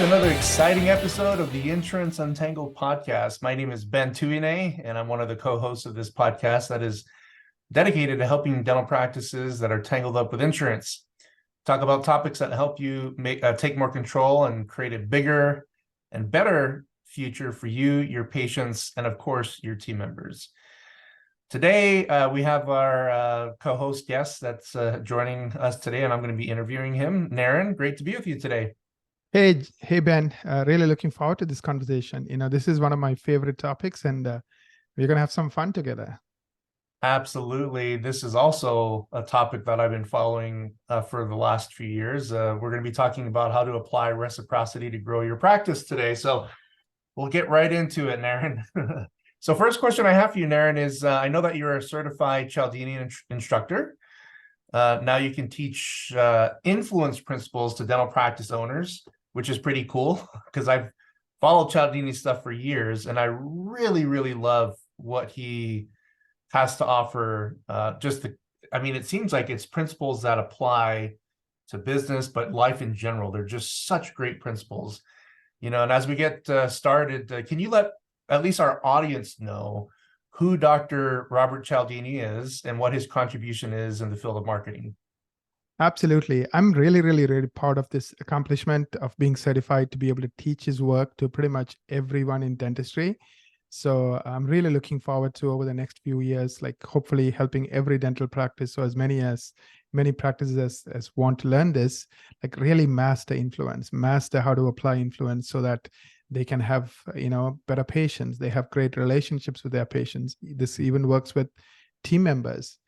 to another exciting episode of the Insurance Untangled podcast. My name is Ben Tuine, and I'm one of the co-hosts of this podcast that is dedicated to helping dental practices that are tangled up with insurance. Talk about topics that help you take more control and create a bigger and better future for you, your patients, and of course, your team members. Today, we have our co-host guest that's joining us today, and I'm going to be interviewing him. Naren, great to be with you today. Hey, Ben. Really looking forward to this conversation. This is one of my favorite topics, and we're going to have some fun together. Absolutely. This is also a topic that I've been following for the last few years. We're going to be talking about how to apply reciprocity to grow your practice today. So we'll get right into it, Naren. So first question I have for you, Naren, is I know that you're a certified Cialdini instructor. Now you can teach influence principles to dental practice owners, which is pretty cool because I've followed Cialdini stuff for years, and I really, really love what he has to offer. It seems like it's principles that apply to business, but life in general. They're just such great principles, and as we get started, can you let at least our audience know who Dr. Robert Cialdini is and what his contribution is in the field of marketing? Absolutely. I'm really, really, really proud of this accomplishment of being certified to be able to teach his work to pretty much everyone in dentistry. So I'm really looking forward to over the next few years, like hopefully helping every dental practice. So as many practices as want to learn this, like really master influence, master how to apply influence so that they can have, better patients. They have great relationships with their patients. This even works with team members.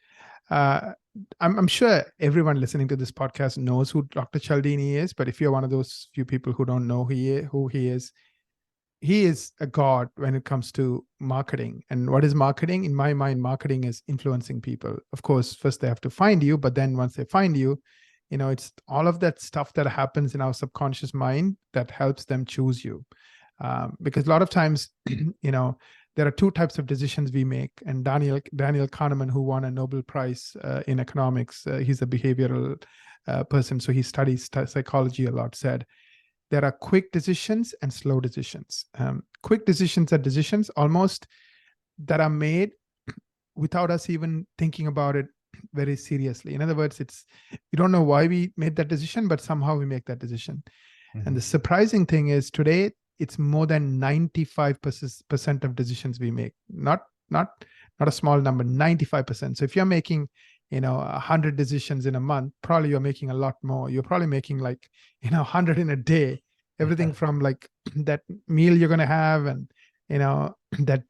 I'm sure everyone listening to this podcast knows who Dr. Cialdini is, but if you're one of those few people who don't know who he is a god when it comes to marketing. And what is marketing? In my mind, marketing is influencing people. Of course, first they have to find you, but then once they find you, it's all of that stuff that happens in our subconscious mind that helps them choose you. Because a lot of times, there are two types of decisions we make. And Daniel Kahneman, who won a Nobel Prize in economics, he's a behavioral person, so he studies psychology a lot, said there are quick decisions and slow decisions. Quick decisions are decisions almost that are made without us even thinking about it very seriously. In other words, we don't know why we made that decision, but somehow we make that decision. Mm-hmm. And the surprising thing is today, it's more than 95% of decisions we make, not a small number, 95%. So if you're making, 100 decisions in a month, probably you're making a lot more. You're probably making 100 in a day, everything from like that meal you're going to have and, that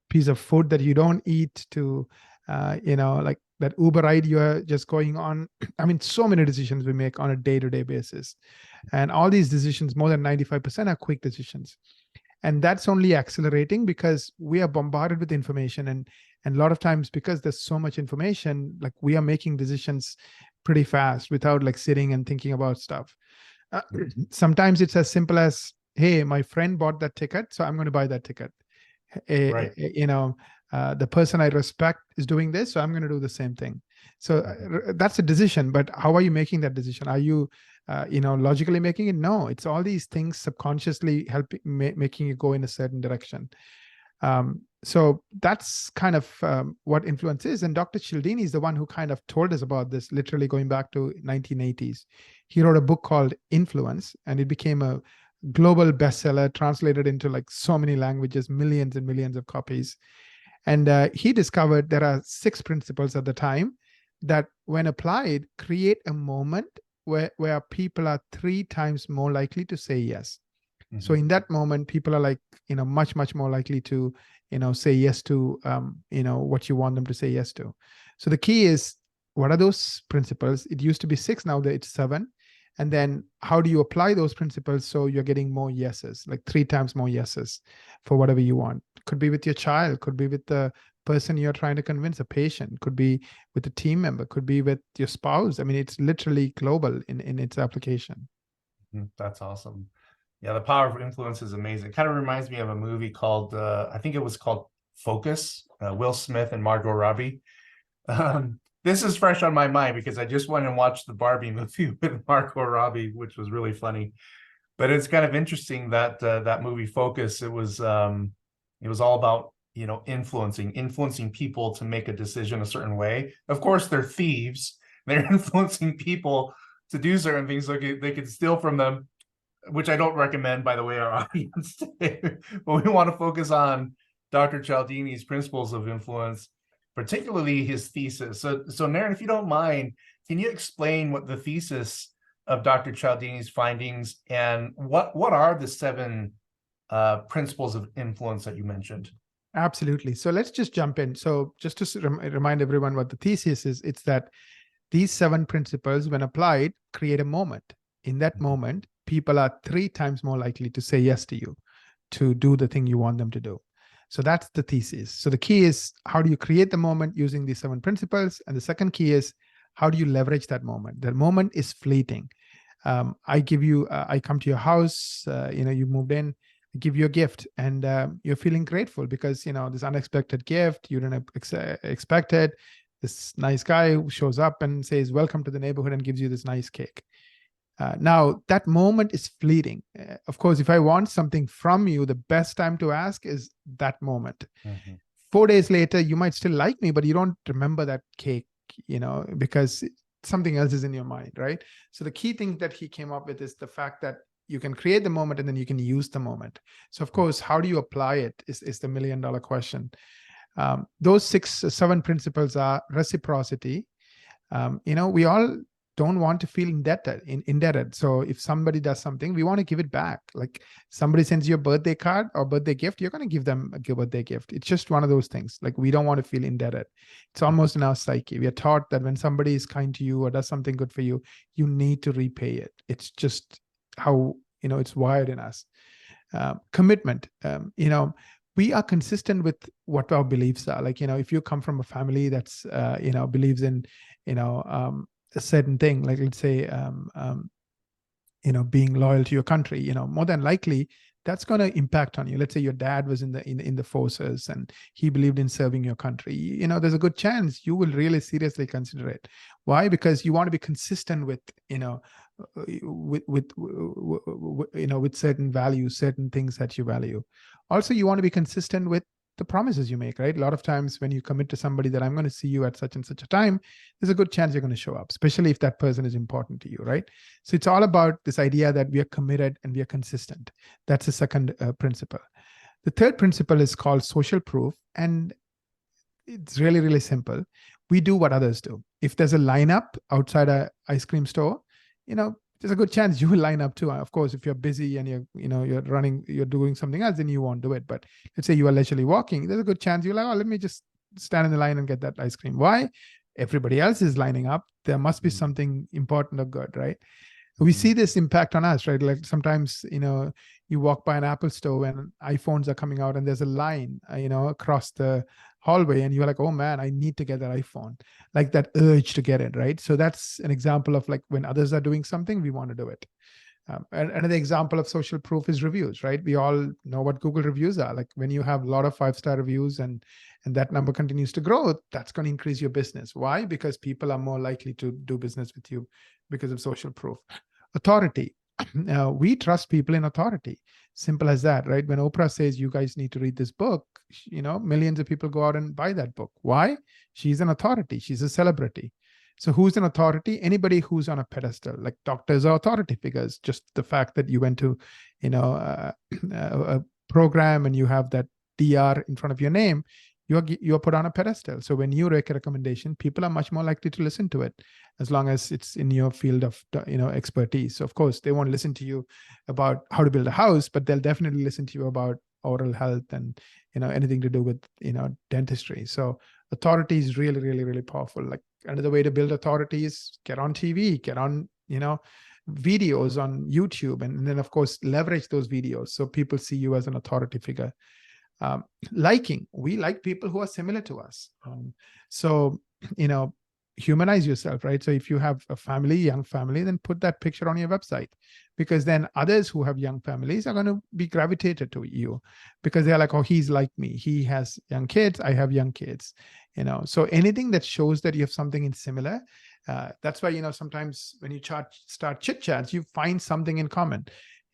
piece of food that you don't eat to, like that Uber ride you're just going on. I mean, so many decisions we make on a day-to-day basis. And all these decisions, more than 95% are quick decisions. And that's only accelerating because we are bombarded with information. And a lot of times, because there's so much information, like we are making decisions pretty fast without like sitting and thinking about stuff. Sometimes it's as simple as, hey, my friend bought that ticket, so I'm going to buy that ticket. Right. The person I respect is doing this, so I'm going to do the same thing. So that's a decision, but how are you making that decision? Are you, logically making it? No, it's all these things subconsciously helping, making you go in a certain direction. So that's kind of what influence is. And Dr. Cialdini is the one who kind of told us about this, literally going back to 1980s. He wrote a book called Influence, and it became a global bestseller, translated into like so many languages, millions and millions of copies. And he discovered there are 6 principles at the time that, when applied, create a moment where people are 3 times more likely to say yes. Mm-hmm. So in that moment, people are like, much, much more likely to, say yes to, what you want them to say yes to. So the key is, what are those principles? It used to be 6, now that it's 7. And then how do you apply those principles so you're getting more yeses, like 3 times more yeses for whatever you want? Could be with your child, could be with the person you're trying to convince, a patient, could be with a team member, could be with your spouse. I mean, it's literally global in its application. That's awesome. Yeah, the power of influence is amazing. It kind of reminds me of a movie called, I think it was called Focus, Will Smith and Margot Robbie. This is fresh on my mind because I just went and watched the Barbie movie with Margot Robbie, which was really funny. But it's kind of interesting that that movie Focus, it was all about, you know, influencing people to make a decision a certain way. Of course, they're thieves. They're influencing people to do certain things so they could steal from them, which I don't recommend, by the way, our audience today. But we want to focus on Dr. Cialdini's principles of influence, particularly his thesis. So Naren, if you don't mind, can you explain what the thesis of Dr. Cialdini's findings and what are the 7 principles of influence that you mentioned? Absolutely. So let's just jump in. So just to remind everyone what the thesis is, it's that these 7 principles, when applied, create a moment. In that moment, people are 3 times more likely to say yes to you, to do the thing you want them to do. So that's the thesis. So the key is, how do you create the moment using these 7 principles? And the second key is, how do you leverage that moment? That moment is fleeting. I come to your house, you moved in, I give you a gift, and you're feeling grateful because, this unexpected gift, you didn't expect it. This nice guy who shows up and says, welcome to the neighborhood, and gives you this nice cake. Now, that moment is fleeting. Of course, if I want something from you, the best time to ask is that moment. 4 days later, you might still like me, but you don't remember that cake, because something else is in your mind, right? So the key thing that he came up with is the fact that you can create the moment and then you can use the moment. So of course, how do you apply it is the $1 million question. Those 7 principles are reciprocity. We all don't want to feel indebted. So if somebody does something, we want to give it back. Like somebody sends you a birthday card or birthday gift, you're going to give them a birthday gift. It's just one of those things. Like we don't want to feel indebted. It's almost in our psyche. We are taught that when somebody is kind to you or does something good for you, you need to repay it. It's just how, it's wired in us. Commitment, we are consistent with what our beliefs are. Like, if you come from a family that's, believes in, a certain thing, like let's say, being loyal to your country, more than likely that's going to impact on you. Let's say your dad was in the forces and he believed in serving your country. There's a good chance you will really seriously consider it. Why? Because you want to be consistent with, with certain values, certain things that you value. Also, you want to be consistent with the promises you make, right? A lot of times when you commit to somebody that I'm going to see you at such and such a time, there's a good chance you're going to show up, especially if that person is important to you, right? So it's all about this idea that we are committed and we are consistent. That's the second principle. The third principle is called social proof. And it's really, really simple. We do what others do. If there's a lineup outside an ice cream store, there's a good chance you will line up too. Of course, if you're busy and you're doing something else, then you won't do it. But let's say you are leisurely walking, there's a good chance you're like, oh, let me just stand in the line and get that ice cream. Why? Everybody else is lining up. There must be something important or good, right? We see this impact on us, right? Like sometimes, you walk by an Apple store and iPhones are coming out and there's a line, across the hallway and you're like, oh man, I need to get that iPhone. Like that urge to get it, right? So that's an example of like when others are doing something, we want to do it. And another example of social proof is reviews, right? We all know what Google reviews are. Like when you have a lot of 5-star reviews and that number continues to grow, that's going to increase your business. Why? Because people are more likely to do business with you because of social proof. Authority. We trust people in authority. Simple as that, right? When Oprah says you guys need to read this book, millions of people go out and buy that book. Why? She's an authority. She's a celebrity. So who's an authority? Anybody who's on a pedestal. Like doctors are authority figures. Just the fact that you went to, a program and you have that DR in front of your name, you're put on a pedestal. So when you make a recommendation, people are much more likely to listen to it, as long as it's in your field of expertise. So of course, they won't listen to you about how to build a house, but they'll definitely listen to you about oral health and anything to do with dentistry. So authority is really, really, really powerful. Like another way to build authority is get on TV, get on videos on YouTube, and then of course leverage those videos so people see you as an authority figure. Liking, we like people who are similar to us. So humanize yourself, right? So if you have a family, young family, then put that picture on your website, because then others who have young families are going to be gravitated to you because they're like, oh, he's like me. He has young kids. I have young kids, so anything that shows that you have something in similar, that's why, sometimes when you start chit chats, you find something in common.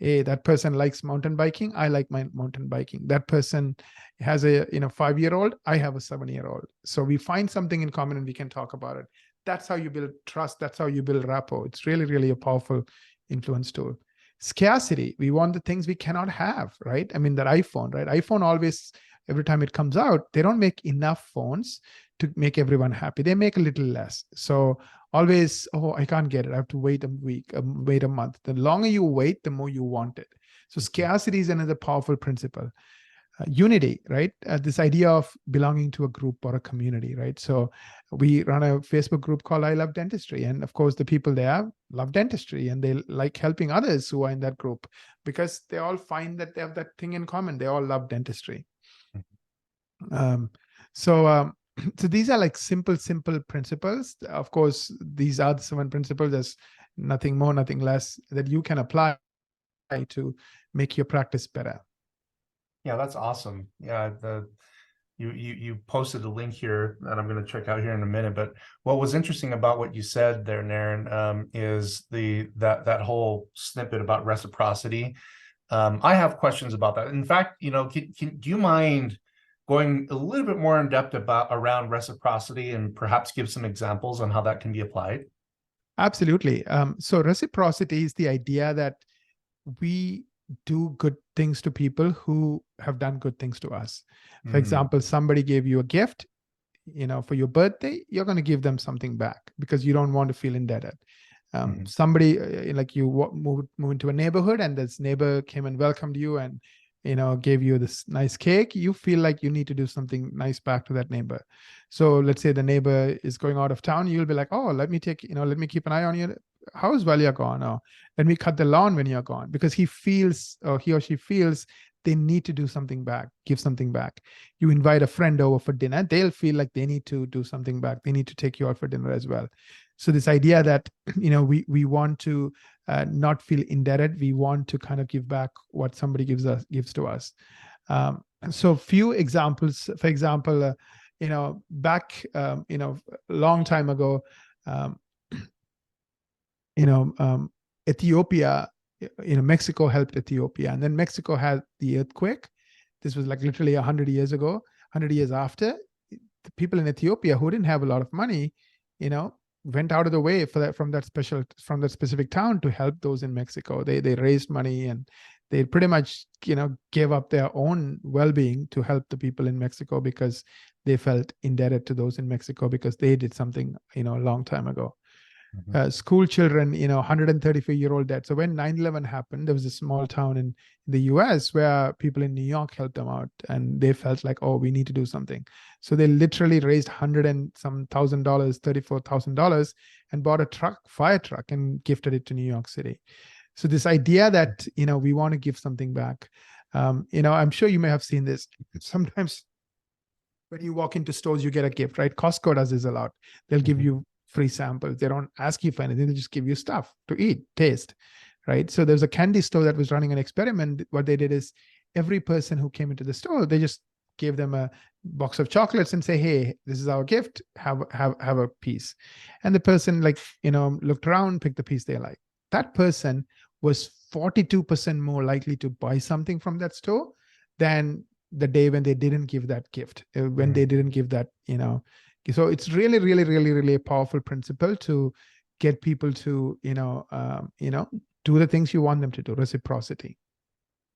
Hey, that person likes mountain biking. I like my mountain biking. That person has a 5-year-old. I have a 7-year-old. So we find something in common and we can talk about it. That's how you build trust. That's how you build rapport. It's really, really a powerful influence tool. Scarcity. We want the things we cannot have, right? I mean, that iPhone, right? iPhone always, every time it comes out, they don't make enough phones to make everyone happy. They make a little less. So always, oh, I can't get it. I have to wait a week, wait a month. The longer you wait, the more you want it. So scarcity is another powerful principle. Unity, right? This idea of belonging to a group or a community, right? So we run a Facebook group called I Love Dentistry. And of course, the people there love dentistry and they like helping others who are in that group because they all find that they have that thing in common. They all love dentistry. So these are like simple principles. Of course, these are the 7 principles. There's nothing more, nothing less that you can apply to make your practice better. Yeah, that's awesome. Yeah, you posted a link here that I'm going to check out here in a minute. But what was interesting about what you said there, Naren, is that whole snippet about reciprocity. I have questions about that. In fact, do you mind going a little bit more in depth around reciprocity and perhaps give some examples on how that can be applied? Absolutely. So reciprocity is the idea that we do good things to people who have done good things to us. For example, somebody gave you a gift, for your birthday, you're going to give them something back because you don't want to feel indebted. Somebody like you move into a neighborhood and this neighbor came and welcomed you and gave you this nice cake. You feel like you need to do something nice back to that neighbor. So let's say the neighbor is going out of town, you'll be like, oh, let me keep an eye on your house while you're gone, or let me cut the lawn when you're gone, because he or she feels they need to do something back, give something back. You invite a friend over for dinner, they'll feel like they need to do something back. They need to take you out for dinner as well. So this idea that, we want to not feel indebted. We want to kind of give back what somebody gives to us. So few examples, for example, back, long time ago, Ethiopia, Mexico helped Ethiopia, and then Mexico had the earthquake. This was like literally 100 years ago. 100 years after, the people in Ethiopia who didn't have a lot of money, went out of the way from that specific town to help those in Mexico. They raised money and they pretty much gave up their own well-being to help the people in Mexico because they felt indebted to those in Mexico because they did something a long time ago. School children, 134-year-old dead. So when 9/11 happened, there was a small town in the US where people in New York helped them out and they felt like, oh, we need to do something. So they literally raised $100,000, $34,000 and bought a fire truck and gifted it to New York City. So this idea that, we want to give something back. I'm sure you may have seen this. Sometimes when you walk into stores, you get a gift, right? Costco does this a lot. They'll give you free samples. They don't ask you for anything. They just give you stuff to eat, taste, right? So there's a candy store that was running an experiment. What they did is every person who came into the store, they just gave them a box of chocolates and say, hey, this is our gift. Have a piece. And the person looked around, picked the piece they like. That person was 42% more likely to buy something from that store than the day when they didn't give that gift, when they didn't give that, So it's really, really, really, really a powerful principle to get people to, do the things you want them to do, reciprocity.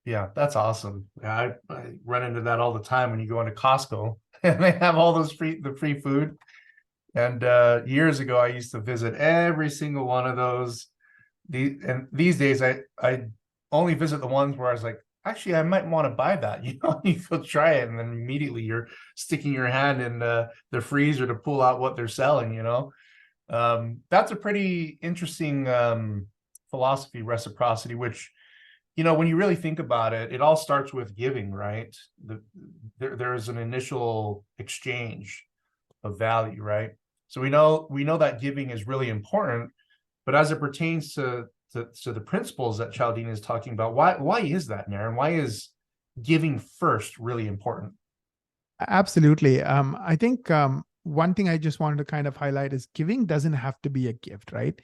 Yeah, that's awesome. Yeah, I run into that all the time when you go into Costco and they have all those free food. And years ago, I used to visit every single one of those. These days, I only visit the ones where I was like, actually, I might want to buy that. You go try it, and then immediately you're sticking your hand in the freezer to pull out what they're selling. That's a pretty interesting philosophy, reciprocity, which, when you really think about it, it all starts with giving, right? There is an initial exchange of value, right? So we know that giving is really important, but as it pertains to the principles that Cialdini is talking about, why is that, Naren? Why is giving first really important? Absolutely. I think one thing I just wanted to kind of highlight is giving doesn't have to be a gift, right?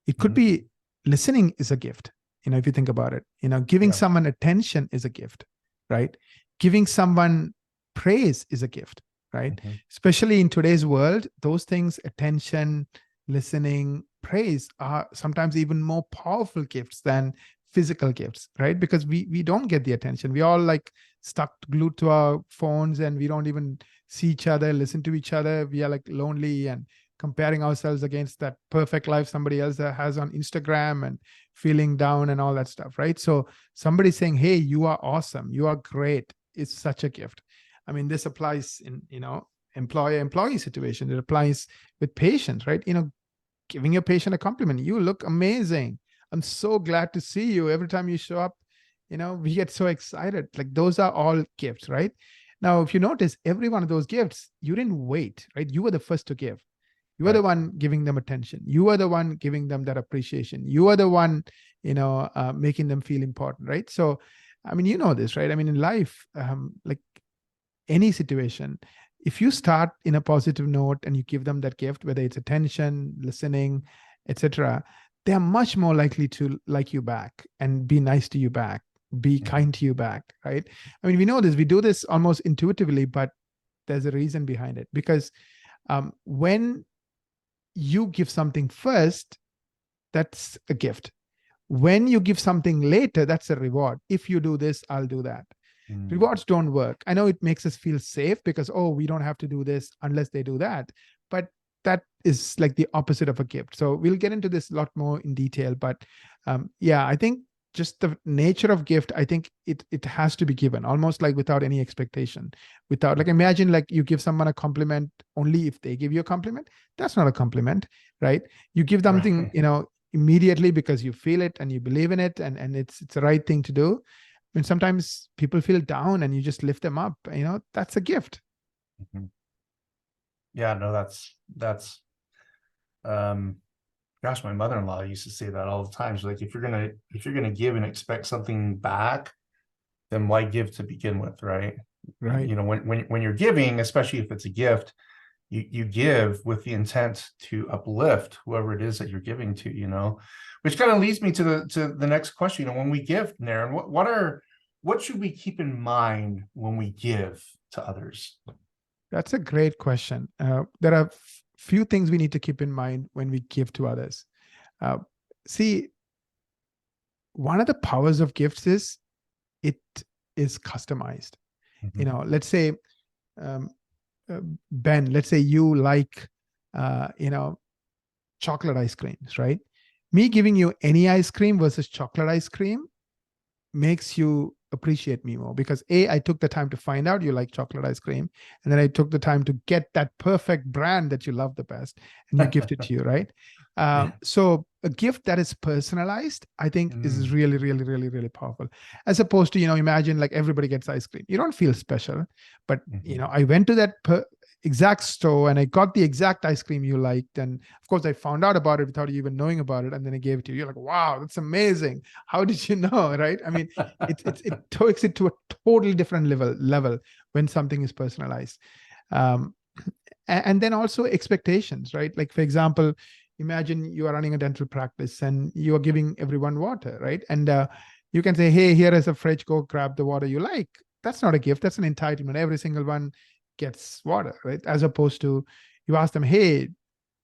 It could be listening is a gift. if you think about it, giving Yeah. someone attention is a gift, right? Giving someone praise is a gift, right? Mhm. Especially in today's world, those things, attention, listening, praise, are sometimes even more powerful gifts than physical gifts, right? Because we don't get the attention. We all like stuck glued to our phones, and we don't even see each other, listen to each other. We are like lonely and comparing ourselves against that perfect life somebody else has on Instagram, and feeling down and all that stuff, right? So somebody saying, hey, you are awesome, you are great, is such a gift. I mean, this applies in, employer-employee situation. It applies with patients, right? Giving your patient a compliment. You look amazing. I'm so glad to see you. Every time you show up, we get so excited. Like, those are all gifts, right? Now, if you notice, every one of those gifts, you didn't wait, right? You were the first to give. You are the Right. one giving them attention. You are the one giving them that appreciation. You are the one, making them feel important, right? So, I mean, this, right? I mean, in life, like any situation, if you start in a positive note and you give them that gift, whether it's attention, listening, etc., they are much more likely to like you back and be nice to you back, be Mhm. kind to you back, right? I mean, we know this. We do this almost intuitively, but there's a reason behind it. Because when you give something first, that's a gift. When you give something later, that's a reward. If you do this, I'll do that. Mm. Rewards don't work. I know it makes us feel safe because, oh, we don't have to do this unless they do that. But that is like the opposite of a gift. So we'll get into this a lot more in detail. But yeah, I think just the nature of gift, I think it has to be given almost like without any expectation. Without, like, imagine like you give someone a compliment only if they give you a compliment. That's not a compliment, right? You give something, Right. immediately because you feel it and you believe in it, and it's the right thing to do. I mean, sometimes people feel down and you just lift them up, that's a gift. Mhm. Yeah, no, that's um gosh, my mother-in-law used to say that all the time. She's like, if you're gonna give and expect something back, then why give to begin with, right? Right. When you're giving, especially if it's a gift, you give with the intent to uplift whoever it is that you're giving to, which kind of leads me to the next question. When we give, Naren, what should we keep in mind when we give to others? That's a great question. There are few things we need to keep in mind when we give to others. Uh, See, one of the powers of gifts is it is customized. Mhm. Let's say, um, Ben, let's say you like, chocolate ice creams, right? Me giving you any ice cream versus chocolate ice cream makes you appreciate me more, because I took the time to find out you like chocolate ice cream, and then I took the time to get that perfect brand that you love the best, and you gift it to you, right? Yeah. So a gift that is personalized, I think, is Mm. really, really, really, really powerful. As opposed to, imagine like everybody gets ice cream. You don't feel special, but Mhm. I went to that exact store and I got the exact ice cream you liked, and of course I found out about it without you even knowing about it, and then I gave it to you. You're like, wow, that's amazing. How did you know, right? I mean, it takes it to a totally different level when something is personalized. um, and then also expectations, right? Like, for example, imagine you are running a dental practice and you are giving everyone water, right? And you can say, hey, here is a fridge, go grab the water you like. That's not a gift, that's an entitlement. Every single one gets water, right? As opposed to, you ask them, hey,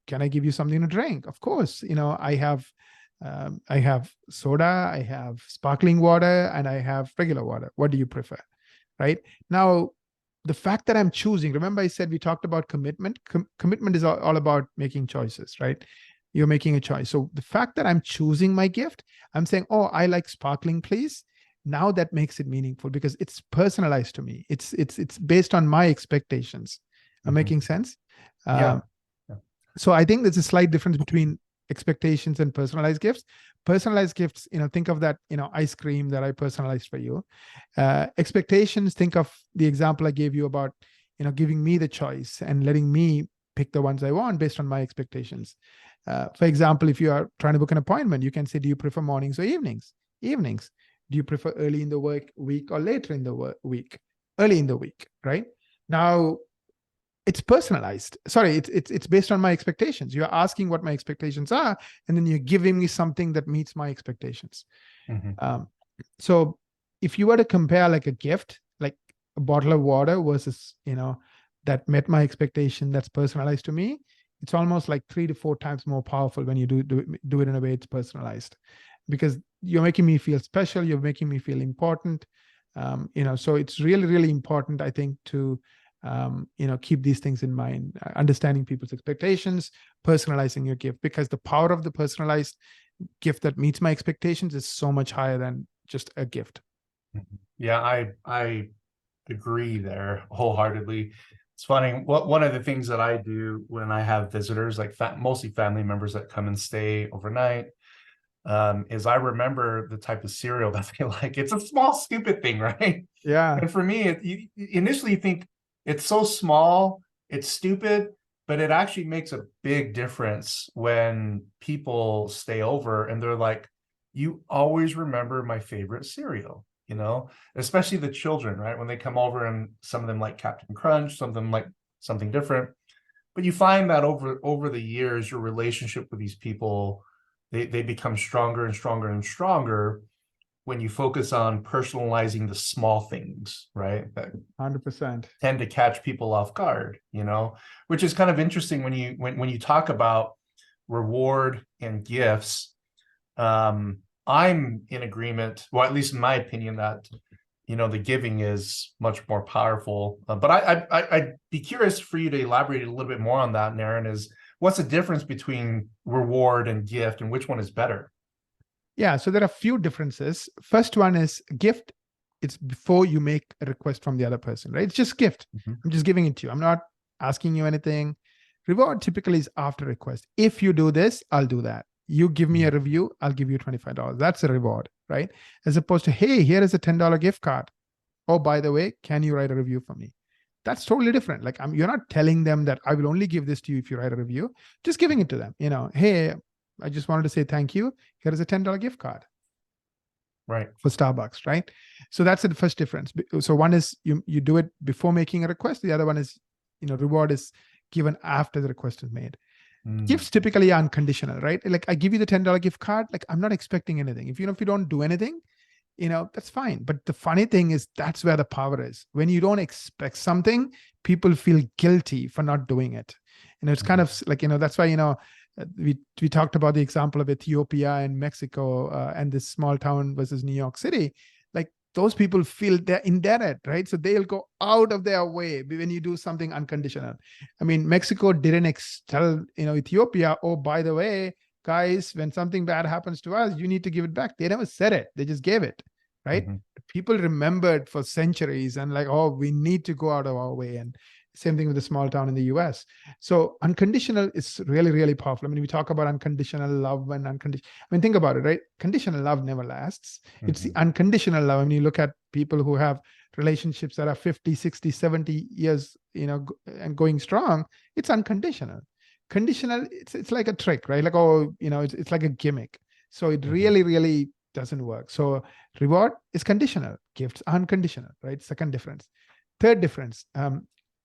can I give you something to drink? Of course, I have soda, I have sparkling water, and I have regular water. What do you prefer? Right now, the fact that I'm choosing, remember I said we talked about commitment. Commitment is all about making choices, right? You're making a choice. So the fact that I'm choosing my gift, I'm saying, oh, I like sparkling, please. Now that makes it meaningful because it's personalized to me. It's based on my expectations. I'm Mhm. making sense. Yeah. Um, so I think there's a slight difference between expectations and personalized gifts. Personalized gifts, think of that, ice cream that I personalized for you. Expectations, think of the example I gave you about, giving me the choice and letting me pick the ones I want based on my expectations. For example, if you are trying to book an appointment, you can say, do you prefer mornings or evenings? Evenings. Do you prefer early in the week or later in the week? Early in the week, right? Now, it's personalized. Sorry, it's based on my expectations. You're asking what my expectations are, and then you're giving me something that meets my expectations. Mhm. So if you were to compare like a gift, like a bottle of water versus, that met my expectation, that's personalized to me, it's almost like 3 to 4 times more powerful when you do it in a way it's personalized, because you're making me feel special, you're making me feel important. So it's really, really important, I think, to keep these things in mind, understanding people's expectations, personalizing your gift, because the power of the personalized gift that meets my expectations is so much higher than just a gift. Yeah, I agree there wholeheartedly. It's funny. One of the things that I do when I have visitors, like mostly family members that come and stay overnight, is I remember the type of cereal that they like. It's a small, stupid thing, right? Yeah, And for me, you initially think it's so small, it's stupid, but it actually makes a big difference when people stay over and they're like, you always remember my favorite cereal, especially the children, right? When they come over and some of them like Captain Crunch, some of them like something different. But you find that over the years, your relationship with these people, they become stronger and stronger and stronger when you focus on personalizing the small things, right? That 100%. tend to catch people off guard, which is kind of interesting when you talk about reward and gifts. I'm in agreement, well, at least in my opinion, that the giving is much more powerful. But I'd be curious for you to elaborate a little bit more on that, Naren. Is what's the difference between reward and gift, and which one is better? Yeah, so there are a few differences. First one is gift. It's before you make a request from the other person, right? It's just gift. Mhm. I'm just giving it to you. I'm not asking you anything. Reward typically is after request. If you do this, I'll do that. You give me a review, I'll give you $25. That's a reward, right? As opposed to, hey, here is a $10 gift card. Oh, by the way, can you write a review for me? That's totally different. Like, you're not telling them that I will only give this to you if you write a review. Just giving it to them. Hey, I just wanted to say thank you. Here is a $10 gift card Right. for Starbucks, right? So that's the first difference. So one is you do it before making a request. The other one is, reward is given after the request is made. Gifts typically are unconditional, right? Like, I give you the $10 gift card. Like, I'm not expecting anything. If you don't do anything, that's fine. But the funny thing is, that's where the power is. When you don't expect something, people feel guilty for not doing it. It's kind of like, that's why, we talked about the example of Ethiopia and Mexico, and this small town versus New York City. Like, those people feel they're indebted, right? So they'll go out of their way when you do something unconditional. I mean, Mexico didn't tell, Ethiopia, oh, by the way, guys, when something bad happens to us, you need to give it back. They never said it. They just gave it, right? Mhm. People remembered for centuries and like, oh, we need to go out of our way. And same thing with a small town in the US. So unconditional is really, really powerful. I mean, we talk about unconditional love and unconditional. I mean, think about it, right? Conditional love never lasts. It's the unconditional love. I mean, you look at people who have relationships that are 50, 60, 70 years, and going strong, it's unconditional. Conditional, it's like a trick, right? Like, oh, it's like a gimmick. So it really, really doesn't work. So reward is conditional, gifts are unconditional, right? Second difference. Third difference,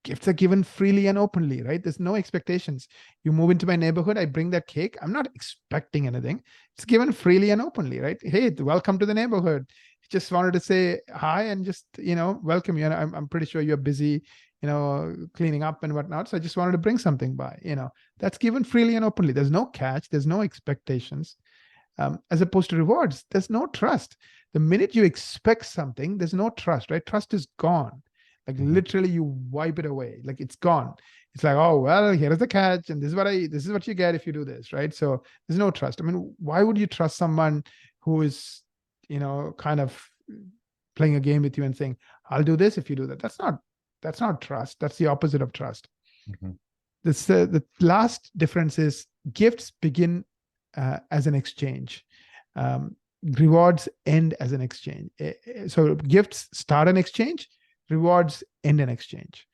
gifts are given freely and openly, right? There's no expectations. You move into my neighborhood, I bring that cake. I'm not expecting anything. It's given freely and openly, right? Hey, welcome to the neighborhood. Just wanted to say hi and just, welcome you. And I'm pretty sure you're busy, cleaning up and whatnot. So I just wanted to bring something by, that's given freely and openly. There's no catch. There's no expectations. As opposed to rewards, there's no trust. The minute you expect something, there's no trust, right? Trust is gone. Like literally you wipe it away. Like it's gone. It's like, oh, well, here is the catch. And this is what you get if you do this, right? So there's no trust. I mean, why would you trust someone who is, kind of playing a game with you and saying, I'll do this if you do that? That's not trust. That's the opposite of trust. The last difference is gifts begin as an exchange. Rewards end as an exchange. So gifts start an exchange, rewards end an exchange.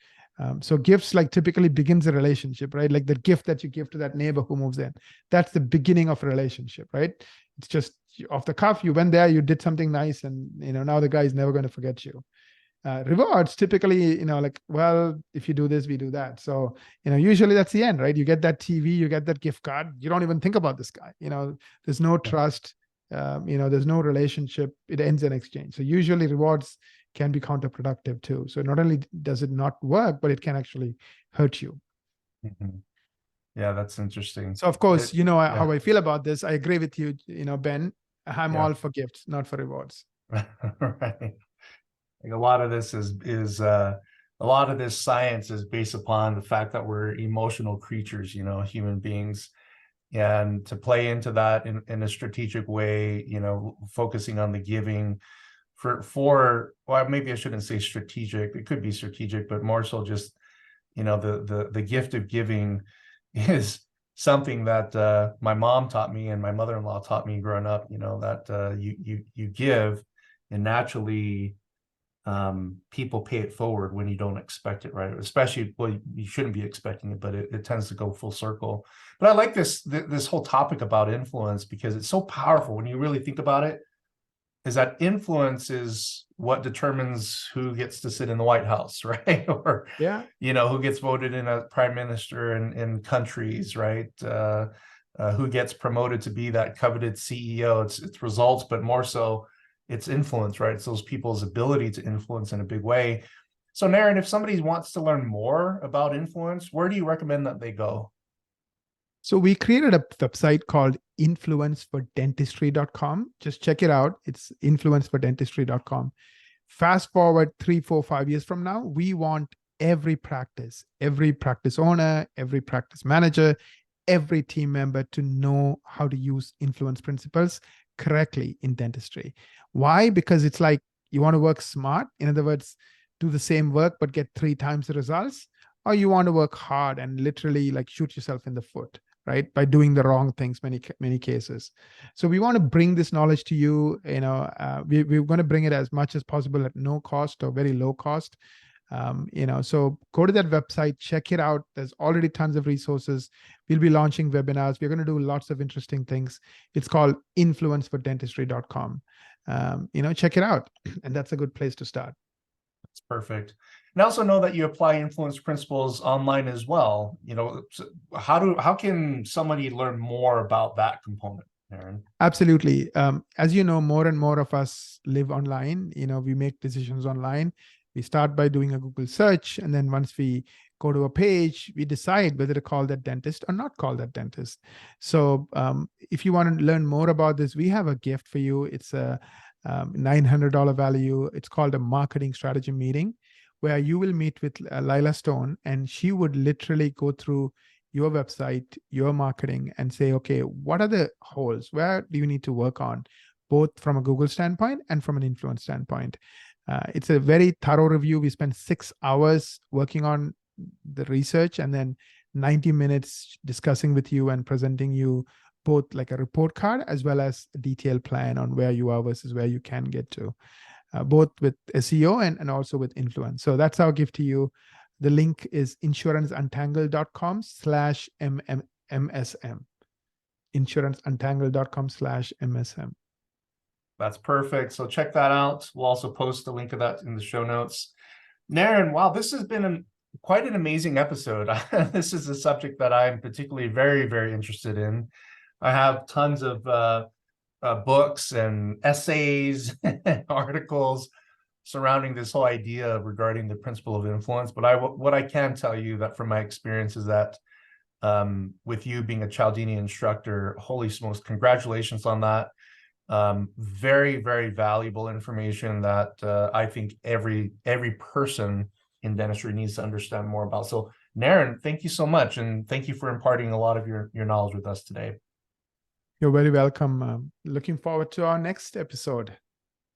So gifts like typically begins a relationship, right? Like the gift that you give to that neighbor who moves in. That's the beginning of a relationship, right? It's just off the cuff. You went there, you did something nice, and now the guy is never going to forget you. Rewards typically, like, well, if you do this, we do that. So, usually that's the end, right? You get that TV, you get that gift card. You don't even think about this guy. There's no trust. there's no relationship, it ends in exchange. So usually rewards can be counterproductive too. So not only does it not work, but it can actually hurt you. Mhm. Yeah, that's interesting. So of course, Yeah, how I feel about this. I agree with you, Ben. I'm yeah. all for gifts, not for rewards. Right. Like a lot of this is a lot of this science is based upon the fact that we're emotional creatures, human beings. And to play into that in a strategic way, focusing on the giving well, maybe I shouldn't say strategic. It could be strategic, but more so just, the gift of giving is something that my mom taught me and my mother-in-law taught me growing up, that you give, and naturally people pay it forward when you don't expect it, right? Especially, well, you shouldn't be expecting it, but it tends to go full circle. But I like this whole topic about influence because it's so powerful when you really think about it, is that influence is what determines who gets to sit in the White House, right? Or, Yeah. who gets voted in a prime minister in countries, right? Who gets promoted to be that coveted CEO. It's results, but more so it's influence, right? It's those people's ability to influence in a big way. So Naren, if somebody wants to learn more about influence, where do you recommend that they go? So we created a website called influencefordentistry.com. Just check it out. It's influencefordentistry.com. Fast forward 3, 4, 5 years from now, we want every practice owner, every practice manager, every team member to know how to use influence principles correctly in dentistry. Why? Because it's like you want to work smart. In other words, do the same work but get 3 times the results, or you want to work hard and literally like shoot yourself in the foot, right, by doing the wrong things many cases. So we want to bring this knowledge to you. We're going to bring it as much as possible at no cost or very low cost. So go to that website, check it out. There's already tons of resources. We'll be launching webinars. We're going to do lots of interesting things. It's called influencefordentistry.com. Check it out. And that's a good place to start. That's perfect. And I also know that you apply influence principles online as well. How can somebody learn more about that component, Naren? Absolutely. As you know, more and more of us live online. We make decisions online. We start by doing a Google search, and then once we go to a page, we decide whether to call that dentist or not call that dentist. So if you want to learn more about this, we have a gift for you. It's a $900 value. It's called a marketing strategy meeting, where you will meet with Lila Stone, and she would literally go through your website, your marketing, and say, okay, what are the holes? Where do you need to work on, both from a Google standpoint and from an influence standpoint? It's a very thorough review. We spent 6 hours working on the research and then 90 minutes discussing with you and presenting you both like a report card as well as a detailed plan on where you are versus where you can get to, both with SEO and also with influence. So that's our gift to you. The link is insuranceuntangled.com/MSM. Insuranceuntangled.com/MSM. That's perfect. So check that out. We'll also post the link of that in the show notes. Naren, wow, this has been quite an amazing episode. This is a subject that I'm particularly very, very interested in. I have tons of books and essays and articles surrounding this whole idea regarding the principle of influence. But what I can tell you that from my experience is that with you being a Cialdini instructor, holy smokes, congratulations on that. Very, very valuable information that I think every person in dentistry needs to understand more about. So Naren, thank you so much. And thank you for imparting a lot of your knowledge with us today. You're very welcome. Looking forward to our next episode.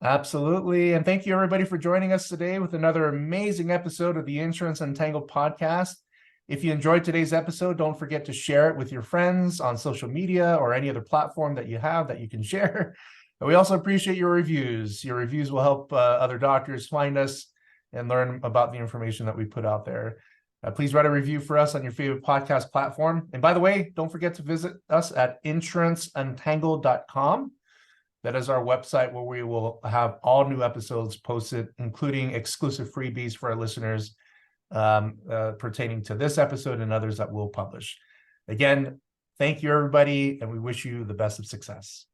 Absolutely. And thank you everybody for joining us today with another amazing episode of the Insurance Untangled podcast. If you enjoyed today's episode, don't forget to share it with your friends on social media or any other platform that you have that you can share. And we also appreciate your reviews. Your reviews will help other doctors find us and learn about the information that we put out there. Please write a review for us on your favorite podcast platform. And by the way, don't forget to visit us at insuranceuntangled.com. That is our website where we will have all new episodes posted, including exclusive freebies for our listeners pertaining to this episode and others that we'll publish. Again, thank you, everybody, and we wish you the best of success.